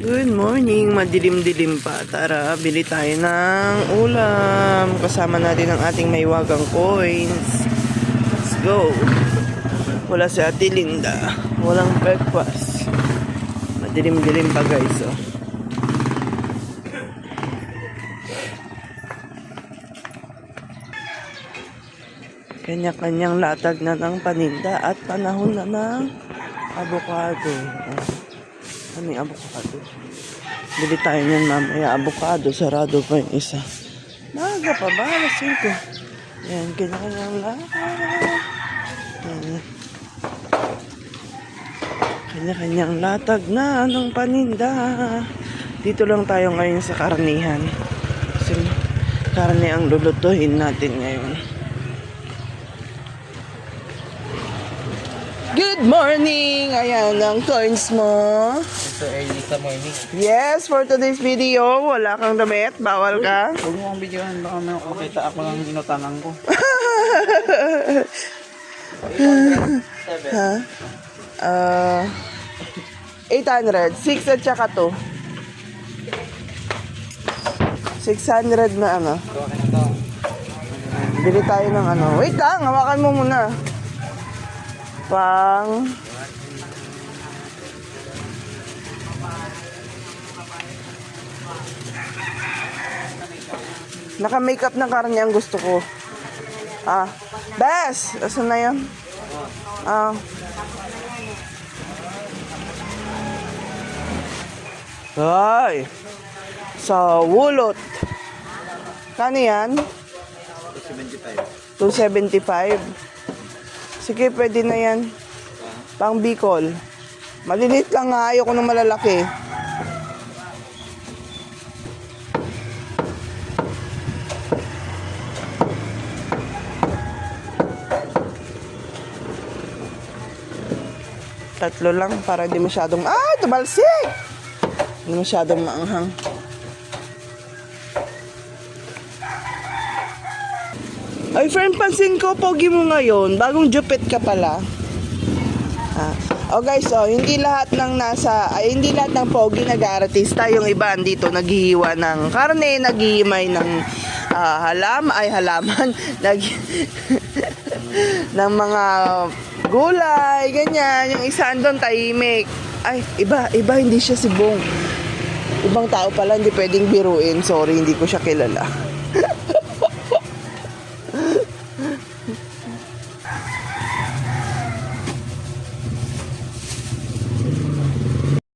Good morning, madilim-dilim pa. Tara, bili tayo ng ulam. Kasama natin ang ating maywagang coins. Let's go. Wala si Ate Linda. Walang breakfast. Madilim-dilim pa guys, oh. Kanya-kanyang latag na ng paninda at panahon na ng avocado. Ano yung avocado? Bili tayo niyan mamaya. Avocado, sarado pa yung isa. Maga pa ba? Alas 5. Yan, kanya-kanyang latag. Kanya-kanyang latag na ng paninda. Dito lang tayo ngayon sa karanihan. Kasi karne ang lulutuhin natin ngayon. Good morning! Ayan ang coins mo. So early sa morning. Yes, for today's video, wala kang damit, bawal ka. Huwag mo akong videohan, baka makita ako ng inutangan ko. Ha? 800, 6 at saka 2. 600 na ano. Tawakin na to. Bili tayo ng ano. Wait lang, hawakan mo muna. Pang naka-makeup na karne ang gusto ko. Bes! Asan na yun? Ay! Sa Wulot. Kano yan? 275. 275. Sige, pwede na yan. Pang Bicol. Malilit lang nga, ayoko ng malalaki. Tatlo lang para hindi masyadong... tumalsik! Hindi masyadong maanghang. Ay, friend, pansin ko, pogi mo ngayon. Bagong jupit ka pala. Guys, hindi lahat ng hindi lahat ng pogi nag-aartista. Yung iba dito naghihiwa ng karne, naghihimay ng halaman, ng mga gulay, ganyan. Yung isa andun tahimik. Ay, iba, hindi siya si Bong. Ibang tao pala, hindi pwedeng biruin. Sorry, hindi ko siya kilala.